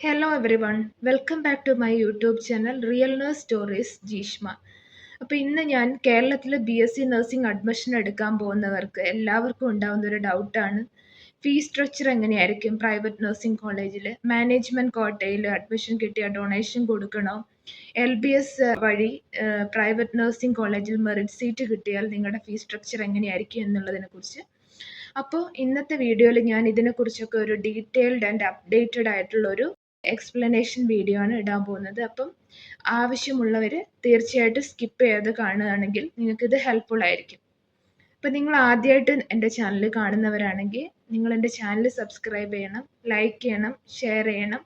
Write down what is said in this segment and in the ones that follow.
Hello everyone, welcome back to my YouTube channel real nurse stories Jeeshma. അപ്പോൾ ഇന്ന് ഞാൻ കേരളത്തിൽ BSc നഴ്സിംഗ് അഡ്മിഷൻ എടുക്കാൻ പോകുന്നവർക്ക് എല്ലാവർക്കും ഉണ്ടാകുന്ന ഒരു ഡൗട്ടാണ് ഫീ സ്ട്രക്ചർ എങ്ങനെയായിരിക്കും പ്രൈവറ്റ് നഴ്സിംഗ് കോളേജിൽ. മാനേജ്മെൻറ്റ് കോട്ടയിൽ അഡ്മിഷൻ കിട്ടിയ ഡൊണേഷൻ കൊടുക്കണോ? LBS വഴി പ്രൈവറ്റ് നഴ്സിംഗ് കോളേജിൽ മെറിറ്റ് സീറ്റ് കിട്ടിയാൽ നിങ്ങളുടെ ഫീ സ്ട്രക്ചർ എങ്ങനെയായിരിക്കും എന്നുള്ളതിനെക്കുറിച്ച്. അപ്പോൾ ഇന്നത്തെ വീഡിയോയിൽ ഞാൻ ഇതിനെക്കുറിച്ചൊക്കെ ഒരു ഡീറ്റെയിൽഡ് ആൻഡ് അപ്ഡേറ്റഡ് ആയിട്ടുള്ളൊരു എക്സ്പ്ലനേഷൻ വീഡിയോ ആണ് ഇടാൻ പോകുന്നത്. അപ്പം ആവശ്യമുള്ളവർ തീർച്ചയായിട്ടും സ്കിപ്പ് ചെയ്യാതെ കാണുകയാണെങ്കിൽ നിങ്ങൾക്കിത് ഹെൽപ്ഫുൾ ആയിരിക്കും. അപ്പം നിങ്ങൾ ആദ്യമായിട്ട് എൻ്റെ ചാനൽ കാണുന്നവരാണെങ്കിൽ നിങ്ങൾ എൻ്റെ ചാനൽ സബ്സ്ക്രൈബ് ചെയ്യണം, ലൈക്ക് ചെയ്യണം, ഷെയർ ചെയ്യണം,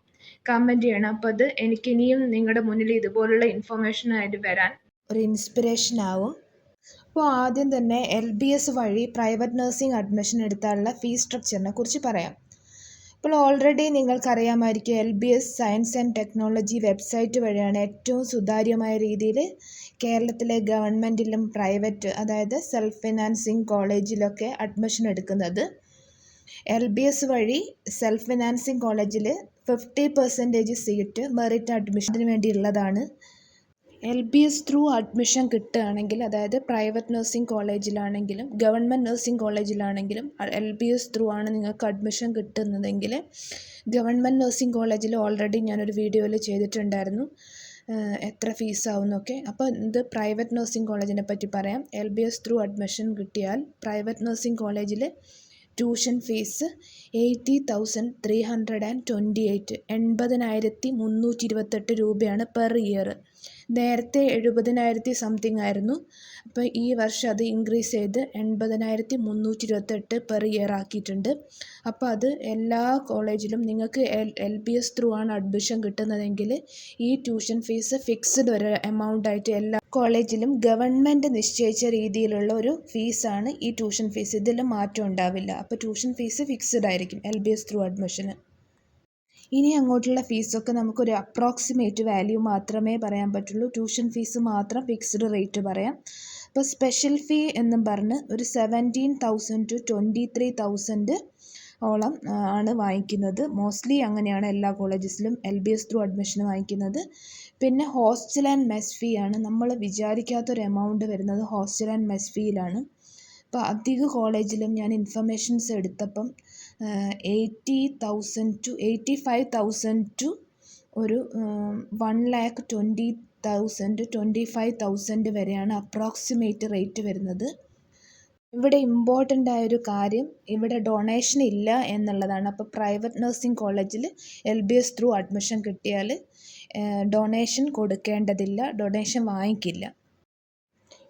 കമൻറ്റ് ചെയ്യണം. അപ്പോൾ അത് എനിക്കിനിയും നിങ്ങളുടെ മുന്നിൽ ഇതുപോലുള്ള ഇൻഫർമേഷനായിട്ട് വരാൻ ഒരു ഇൻസ്പിറേഷൻ ആവും. അപ്പോൾ ആദ്യം തന്നെ LBS വഴി പ്രൈവറ്റ് നഴ്സിംഗ് അഡ്മിഷൻ എടുത്താലുള്ള ഫീ സ്ട്രക്ചറിനെ കുറിച്ച് പറയാം. ഇപ്പോൾ ഓൾറെഡി നിങ്ങൾക്കറിയാമായിരിക്കും LBS science and technology website വഴിയാണ് ഏറ്റവും സുതാര്യമായ രീതിയിൽ കേരളത്തിലെ ഗവൺമെൻറ്റിലും പ്രൈവറ്റ്, അതായത് സെൽഫ് ഫിനാൻസിങ് കോളേജിലൊക്കെ അഡ്മിഷൻ എടുക്കുന്നത്. LBS വഴി സെൽഫ് ഫിനാൻസിങ് കോളേജിൽ 50% സീറ്റ് മെറിറ്റ് അഡ്മിഷന് വേണ്ടിയുള്ളതാണ്. LBS ത്രൂ അഡ്മിഷൻ കിട്ടുകയാണെങ്കിൽ, അതായത് പ്രൈവറ്റ് നഴ്സിംഗ് കോളേജിലാണെങ്കിലും ഗവൺമെൻറ് നഴ്സിംഗ് കോളേജിലാണെങ്കിലും LBS ത്രൂ ആണ് നിങ്ങൾക്ക് അഡ്മിഷൻ കിട്ടുന്നതെങ്കിൽ, ഗവൺമെൻറ് നഴ്സിംഗ് കോളേജിൽ ഓൾറെഡി ഞാനൊരു വീഡിയോയിൽ ചെയ്തിട്ടുണ്ടായിരുന്നു എത്ര ഫീസാവും എന്നൊക്കെ. അപ്പോൾ ഇത് പ്രൈവറ്റ് നഴ്സിംഗ് കോളേജിനെ പറ്റി പറയാം. LBS ത്രൂ അഡ്മിഷൻ കിട്ടിയാൽ പ്രൈവറ്റ് നഴ്സിംഗ് കോളേജിൽ ട്യൂഷൻ ഫീസ് 80,328 80,328 രൂപയാണ് പെർ ഇയർ. നേരത്തെ 70,000 സംതിങ് ആയിരുന്നു. അപ്പോൾ ഈ വർഷം അത് ഇൻക്രീസ് ചെയ്ത് 80,328 പെർ ഇയർ ആക്കിയിട്ടുണ്ട്. അപ്പോൾ അത് എല്ലാ കോളേജിലും നിങ്ങൾക്ക് LBS ത്രൂ ആണ് അഡ്മിഷൻ കിട്ടുന്നതെങ്കിൽ ഈ ട്യൂഷൻ ഫീസ് ഫിക്സ്ഡ് ഒരു എമൗണ്ട് ആയിട്ട് എല്ലാ കോളേജിലും ഗവൺമെൻറ് നിശ്ചയിച്ച രീതിയിലുള്ള ഒരു ഫീസാണ് ഈ ട്യൂഷൻ ഫീസ്. ഇതിൽ മാറ്റം ഉണ്ടാവില്ല. അപ്പോൾ ട്യൂഷൻ ഫീസ് ഫിക്സ്ഡ് ആയിരിക്കും LBS ത്രൂ അഡ്മിഷന്. ഇനി അങ്ങോട്ടുള്ള ഫീസൊക്കെ നമുക്കൊരു അപ്രോക്സിമേറ്റ് വാല്യൂ മാത്രമേ പറയാൻ പറ്റുള്ളൂ. ട്യൂഷൻ ഫീസ് മാത്രം ഫിക്സ്ഡ് റേറ്റ് പറയാം. ഇപ്പോൾ സ്പെഷ്യൽ ഫീ എന്നും പറഞ്ഞ് ഒരു 17,000 to 23,000 ഓളം ആണ് വാങ്ങിക്കുന്നത്. മോസ്റ്റ്ലി അങ്ങനെയാണ് എല്ലാ കോളേജസിലും LBS ത്രൂ അഡ്മിഷൻ വാങ്ങിക്കുന്നത്. പിന്നെ ഹോസ്റ്റൽ ആൻഡ് മെസ് ഫീ ആണ്. നമ്മൾ വിചാരിക്കാത്തൊരു എമൗണ്ട് വരുന്നത് ഹോസ്റ്റൽ ആൻഡ് മെസ് ഫീയിലാണ്. അപ്പോൾ അധിക കോളേജിലും ഞാൻ ഇൻഫർമേഷൻസ് എടുത്തപ്പം 80,000 to 85,000 to ഒരു 1,20,000 25,000 വരെയാണ് അപ്രോക്സിമേറ്റ് റേറ്റ് വരുന്നത്. ഇവിടെ ഇമ്പോർട്ടൻ്റ് ആയൊരു കാര്യം, ഇവിടെ ഡൊണേഷൻ ഇല്ല എന്നുള്ളതാണ്. അപ്പോൾ പ്രൈവറ്റ് നഴ്സിംഗ് കോളേജിൽ LBS ത്രൂ അഡ്മിഷൻ കിട്ടിയാൽ ഡൊണേഷൻ കൊടുക്കേണ്ടതില്ല, ഡൊണേഷൻ വാങ്ങിക്കില്ല.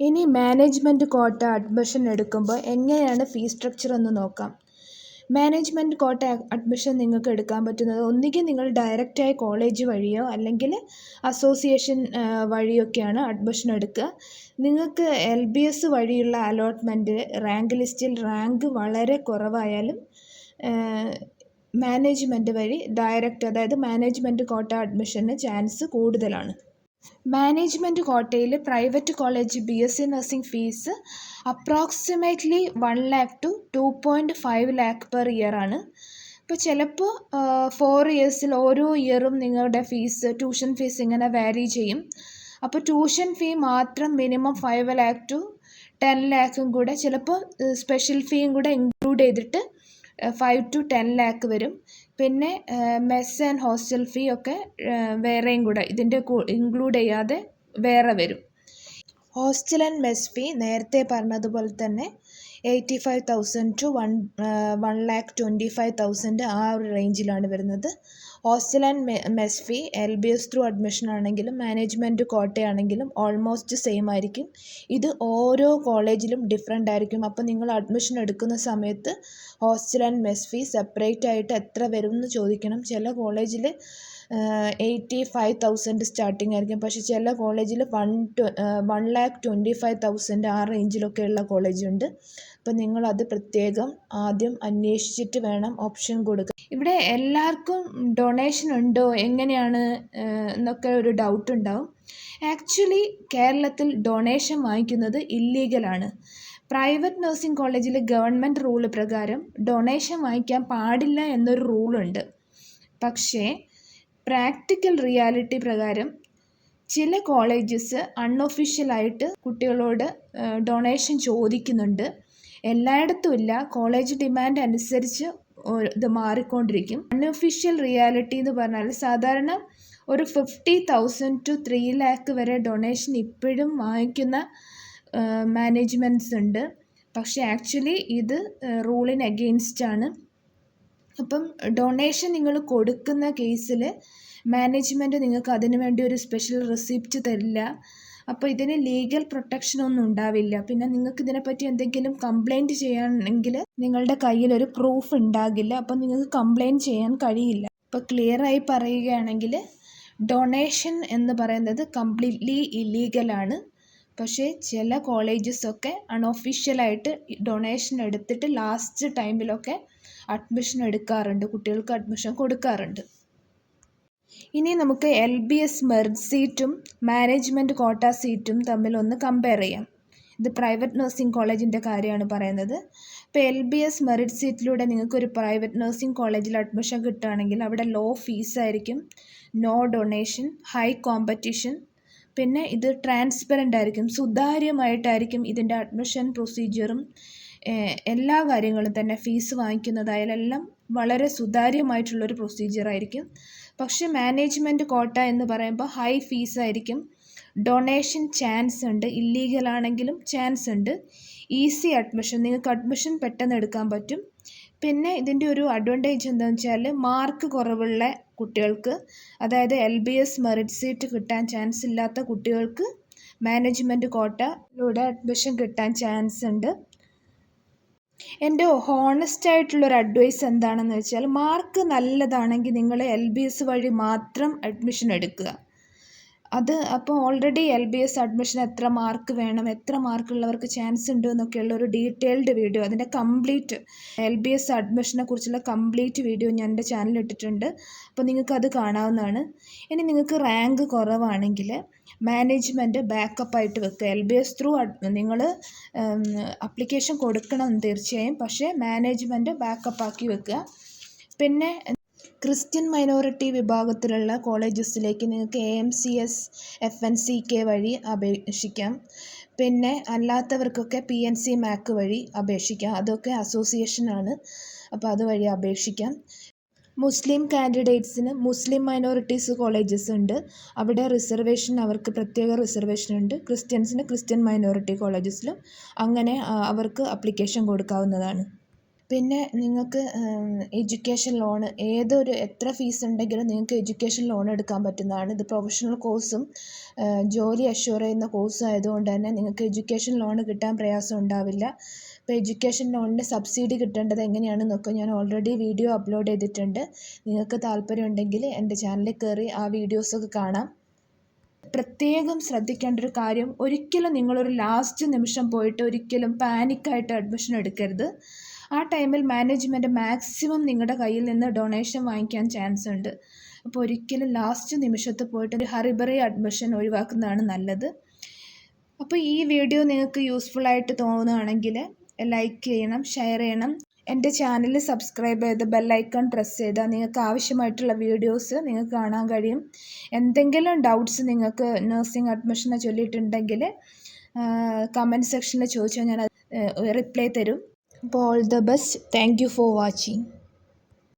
ഇനി മാനേജ്മെൻറ്റ് കോട്ട അഡ്മിഷൻ എടുക്കുമ്പോൾ എങ്ങനെയാണ് ഫീ സ്ട്രക്ചർ എന്ന് നോക്കാം. മാനേജ്മെൻറ്റ് കോട്ട അഡ്മിഷൻ നിങ്ങൾക്ക് എടുക്കാൻ പറ്റുന്നത് ഒന്നുകിൽ നിങ്ങൾ ഡയറക്റ്റായി കോളേജ് വഴിയോ അല്ലെങ്കിൽ അസോസിയേഷൻ വഴിയൊക്കെയാണ് അഡ്മിഷൻ എടുക്കുക. നിങ്ങൾക്ക് LBS വഴിയുള്ള അലോട്ട്മെൻറ്റ് റാങ്ക് ലിസ്റ്റിൽ റാങ്ക് വളരെ കുറവായാലും മാനേജ്മെൻറ്റ് വഴി ഡയറക്റ്റ്, അതായത് മാനേജ്മെൻറ്റ് കോട്ട അഡ്മിഷന് ചാൻസ് കൂടുതലാണ്. മാനേജ്മെൻറ്റ് കോട്ടയിൽ private college BSc nursing fees approximately 1 lakh to 2.5 lakh per year ആണ്. ഇപ്പോൾ ചിലപ്പോൾ 4 ഇയേഴ്സിൽ ഓരോ ഇയറും നിങ്ങളുടെ ഫീസ്, ട്യൂഷൻ ഫീസ് ഇങ്ങനെ വാരി ചെയ്യും. അപ്പോൾ ട്യൂഷൻ ഫീ മാത്രം മിനിമം 5 lakh to 10 lakh കൂടെ, ചിലപ്പോൾ സ്പെഷ്യൽ ഫീയും കൂടെ ഇൻക്ലൂഡ് ചെയ്തിട്ട് 5 to 10 lakh വരും. പിന്നെ മെസ് ആൻഡ് ഹോസ്റ്റൽ ഫീ ഒക്കെ വേറെയും കൂടെ ഇതിൻ്റെ ഇൻക്ലൂഡ് ചെയ്യാതെ വേറെ വരും. ഹോസ്റ്റൽ ആൻഡ് മെസ് ഫീ നേരത്തെ പറഞ്ഞതുപോലെ തന്നെ 85,000 to 1,25,000 ആ ഒരു റേഞ്ചിലാണ് വരുന്നത്. Hostel and mess fee LBS through admission ആണെങ്കിലും മാനേജ്മെൻറ്റ് കോട്ടയാണെങ്കിലും ഓൾമോസ്റ്റ് സെയിം ആയിരിക്കും. ഇത് ഓരോ കോളേജിലും ഡിഫറെൻ്റ് ആയിരിക്കും. അപ്പോൾ നിങ്ങൾ അഡ്മിഷൻ എടുക്കുന്ന സമയത്ത് hostel and mess fee separate ആയിട്ട് എത്ര വരും എന്ന് ചോദിക്കണം. ചില കോളേജിൽ 85,000 സ്റ്റാർട്ടിംഗ് ആയിരിക്കും. പക്ഷേ ചില കോളേജിൽ 1,25,000 ആ റേഞ്ചിലൊക്കെയുള്ള കോളേജുണ്ട്. അപ്പോൾ നിങ്ങളത് പ്രത്യേകം ആദ്യം അന്വേഷിച്ചിട്ട് വേണം ഓപ്ഷൻ കൊടുക്കുക. ഇവിടെ എല്ലാവർക്കും ഡൊണേഷൻ ഉണ്ടോ, എങ്ങനെയാണ് എന്നൊക്കെ ഒരു ഡൗട്ട് ഉണ്ടാവും. ആക്ച്വലി കേരളത്തിൽ ഡൊണേഷൻ വാങ്ങിക്കുന്നത് ഇല്ലീഗലാണ്. പ്രൈവറ്റ് നഴ്സിംഗ് കോളേജിൽ ഗവൺമെൻറ് റൂള് പ്രകാരം ഡൊണേഷൻ വാങ്ങിക്കാൻ പാടില്ല എന്നൊരു റൂളുണ്ട്. പക്ഷേ പ്രാക്ടിക്കൽ റിയാലിറ്റി പ്രകാരം ചില കോളേജസ് അൺഒഫീഷ്യലായിട്ട് കുട്ടികളോട് ഡൊണേഷൻ ചോദിക്കുന്നുണ്ട്. എല്ലായിടത്തും ഇല്ല. കോളേജ് ഡിമാൻഡ് അനുസരിച്ച് ഇത് മാറിക്കൊണ്ടിരിക്കും. അൺഒഫീഷ്യൽ റിയാലിറ്റി എന്ന് പറഞ്ഞാൽ സാധാരണ ഒരു 50,000 to 3 lakh വരെ ഡൊണേഷൻ ഇപ്പോഴും വാങ്ങിക്കുന്ന മാനേജ്മെൻറ്റ്സ് ഉണ്ട്. പക്ഷേ ആക്ച്വലി ഇത് റൂളിന് അഗെയിൻസ്റ്റ് ആണ്. അപ്പം ഡൊണേഷൻ നിങ്ങൾ കൊടുക്കുന്ന കേസിൽ മാനേജ്മെൻറ്റ് നിങ്ങൾക്ക് അതിനു വേണ്ടി ഒരു സ്പെഷ്യൽ റെസിപ്റ്റ് തരില്ല. അപ്പോൾ ഇതിന് ലീഗൽ പ്രൊട്ടക്ഷൻ ഒന്നും ഉണ്ടാവില്ല. പിന്നെ നിങ്ങൾക്ക് ഇതിനെപ്പറ്റി എന്തെങ്കിലും കംപ്ലൈൻറ്റ് ചെയ്യാനെങ്കിൽ നിങ്ങളുടെ കയ്യിൽ ഒരു പ്രൂഫ് ഉണ്ടാകില്ല. അപ്പം നിങ്ങൾക്ക് കംപ്ലൈൻറ്റ് ചെയ്യാൻ കഴിയില്ല. ഇപ്പോൾ ക്ലിയറായി പറയുകയാണെങ്കിൽ ഡൊണേഷൻ എന്ന് പറയുന്നത് കംപ്ലീറ്റ്ലി ഇല്ലീഗലാണ്. പക്ഷേ ചില കോളേജസൊക്കെ അൺഒഫീഷ്യലായിട്ട് ഡൊണേഷൻ എടുത്തിട്ട് ലാസ്റ്റ് ടൈമിലൊക്കെ അഡ്മിഷൻ എടുക്കാറുണ്ട്, കുട്ടികൾക്ക് അഡ്മിഷൻ കൊടുക്കാറുണ്ട്. ഇനി നമുക്ക് LBS മെറിറ്റ് സീറ്റും മാനേജ്മെൻറ്റ് കോട്ട സീറ്റും തമ്മിലൊന്ന് കമ്പയർ ചെയ്യാം. ഇത് പ്രൈവറ്റ് നഴ്സിംഗ് കോളേജിൻ്റെ കാര്യമാണ് പറയുന്നത്. ഇപ്പോൾ LBS മെറിറ്റ് സീറ്റിലൂടെ നിങ്ങൾക്കൊരു പ്രൈവറ്റ് നഴ്സിംഗ് കോളേജിൽ അഡ്മിഷൻ കിട്ടുകയാണെങ്കിൽ അവിടെ ലോ ഫീസായിരിക്കും, നോ ഡൊണേഷൻ, ഹൈ കോമ്പറ്റീഷൻ. പിന്നെ ഇത് ട്രാൻസ്പെറൻ്റ് ആയിരിക്കും, സുതാര്യമായിട്ടായിരിക്കും ഇതിൻ്റെ അഡ്മിഷൻ പ്രൊസീജിയറും എല്ലാ കാര്യങ്ങളും തന്നെ. ഫീസ് വാങ്ങിക്കുന്നതായാലും എല്ലാം വളരെ സുതാര്യമായിട്ടുള്ളൊരു പ്രൊസീജിയറായിരിക്കും. പക്ഷേ മാനേജ്മെൻറ്റ് കോട്ട എന്ന് പറയുമ്പോൾ ഹൈ ഫീസായിരിക്കും, ഡൊണേഷൻ ചാൻസ് ഉണ്ട്, ഇല്ലീഗലാണെങ്കിലും ചാൻസ് ഉണ്ട്. ഈസി അഡ്മിഷൻ, നിങ്ങൾക്ക് അഡ്മിഷൻ പെട്ടെന്ന് എടുക്കാൻ പറ്റും. പിന്നെ ഇതിൻ്റെ ഒരു അഡ്വാൻറ്റേജ് എന്താണെന്ന് വെച്ചാൽ മാർക്ക് കുറവുള്ള കുട്ടികൾക്ക്, അതായത് LBS മെറിറ്റ് സീറ്റ് കിട്ടാൻ ചാൻസ് ഇല്ലാത്ത കുട്ടികൾക്ക് മാനേജ്മെൻറ്റ് കോട്ടയിലൂടെ അഡ്മിഷൻ കിട്ടാൻ ചാൻസ് ഉണ്ട്. എൻ്റെ ഹോണസ്റ്റ് ആയിട്ടുള്ളൊരു അഡ്വൈസ് എന്താണെന്ന് വെച്ചാൽ മാർക്ക് നല്ലതാണെങ്കിൽ നിങ്ങൾ LBS വഴി മാത്രം അഡ്മിഷൻ എടുക്കുക. അത് അപ്പോൾ ഓൾറെഡി LBS അഡ്മിഷൻ എത്ര മാർക്ക് വേണം, എത്ര മാർക്കുള്ളവർക്ക് ചാൻസ് ഉണ്ട് എന്നൊക്കെയുള്ള ഒരു ഡീറ്റെയിൽഡ് വീഡിയോ, അതിൻ്റെ കംപ്ലീറ്റ് LBS അഡ്മിഷനെ കുറിച്ചുള്ള കംപ്ലീറ്റ് വീഡിയോ ഞാൻ എൻ്റെ ചാനലിൽ ഇട്ടിട്ടുണ്ട്. അപ്പോൾ നിങ്ങൾക്കത് കാണാവുന്നതാണ്. ഇനി നിങ്ങൾക്ക് റാങ്ക് കുറവാണെങ്കിൽ മാനേജ്മെൻറ്റ് ബാക്കപ്പായിട്ട് വെക്കുക. LBS ത്രൂ നിങ്ങൾ അപ്ലിക്കേഷൻ കൊടുക്കണം തീർച്ചയായും, പക്ഷേ മാനേജ്മെൻറ്റ് ബാക്കപ്പാക്കി വെക്കുക. പിന്നെ ക്രിസ്ത്യൻ മൈനോറിറ്റി വിഭാഗത്തിലുള്ള കോളേജസിലേക്ക് നിങ്ങൾക്ക് AMCS FNCK വഴി അപേക്ഷിക്കാം. പിന്നെ അല്ലാത്തവർക്കൊക്കെ PNC MAC വഴി അപേക്ഷിക്കാം. അതൊക്കെ അസോസിയേഷനാണ്, അപ്പോൾ അതുവഴി അപേക്ഷിക്കാം. മുസ്ലിം കാൻഡിഡേറ്റ്സിന് മുസ്ലിം മൈനോറിറ്റീസ് കോളേജസ് ഉണ്ട്, അവിടെ റിസർവേഷൻ, അവർക്ക് പ്രത്യേക റിസർവേഷൻ ഉണ്ട്. ക്രിസ്ത്യൻസിന് ക്രിസ്ത്യൻ മൈനോറിറ്റി കോളേജസിലും അങ്ങനെ അവർക്ക് അപ്ലിക്കേഷൻ കൊടുക്കാവുന്നതാണ്. പിന്നെ നിങ്ങൾക്ക് എഡ്യൂക്കേഷൻ ലോണ് എത്ര ഫീസ് ഉണ്ടെങ്കിലും നിങ്ങൾക്ക് എഡ്യൂക്കേഷൻ ലോൺ എടുക്കാൻ പറ്റുന്നതാണ്. ഇത് പ്രൊഫഷണൽ കോഴ്സും ജോലി അഷ്യൂർ ചെയ്യുന്ന കോഴ്സും ആയതുകൊണ്ട് തന്നെ നിങ്ങൾക്ക് എഡ്യൂക്കേഷൻ ലോൺ കിട്ടാൻ പ്രയാസം ഉണ്ടാവില്ല. ഇപ്പോൾ എഡ്യൂക്കേഷൻ ലോണിൻ്റെ സബ്സിഡി കിട്ടേണ്ടത് എങ്ങനെയാണെന്നൊക്കെ ഞാൻ ഓൾറെഡി വീഡിയോ അപ്ലോഡ് ചെയ്തിട്ടുണ്ട്. നിങ്ങൾക്ക് താല്പര്യമുണ്ടെങ്കിൽ എൻ്റെ ചാനലിൽ കയറി ആ വീഡിയോസൊക്കെ കാണാം. പ്രത്യേകം ശ്രദ്ധിക്കേണ്ട ഒരു കാര്യം, ഒരിക്കലും നിങ്ങളൊരു ലാസ്റ്റ് നിമിഷം പോയിട്ട് ഒരിക്കലും പാനിക്കായിട്ട് അഡ്മിഷൻ എടുക്കരുത്. ആ ടൈമിൽ മാനേജ്മെൻറ്റ് മാക്സിമം നിങ്ങളുടെ കയ്യിൽ നിന്ന് ഡൊണേഷൻ വാങ്ങിക്കാൻ ചാൻസ് ഉണ്ട്. അപ്പോൾ ഒരിക്കലും ലാസ്റ്റ് നിമിഷത്ത് പോയിട്ട് ഒരു ഹറിബറി അഡ്മിഷൻ ഒഴിവാക്കുന്നതാണ് നല്ലത്. അപ്പോൾ ഈ വീഡിയോ നിങ്ങൾക്ക് യൂസ്ഫുള്ളായിട്ട് തോന്നുകയാണെങ്കിൽ ലൈക്ക് ചെയ്യണം, ഷെയർ ചെയ്യണം. എൻ്റെ ചാനൽ സബ്സ്ക്രൈബ് ചെയ്ത് ബെല്ലൈക്കൺ പ്രസ് ചെയ്താൽ നിങ്ങൾക്ക് ആവശ്യമായിട്ടുള്ള വീഡിയോസ് നിങ്ങൾക്ക് കാണാൻ കഴിയും. എന്തെങ്കിലും ഡൗട്ട്സ് നിങ്ങൾക്ക് നഴ്സിംഗ് അഡ്മിഷനെ ചൊല്ലിയിട്ടുണ്ടെങ്കിൽ കമൻറ്റ് സെക്ഷനിൽ ചോദിച്ചാൽ ഞാൻ റിപ്ലൈ തരും. അപ്പോൾ all the best. Thank you for watching.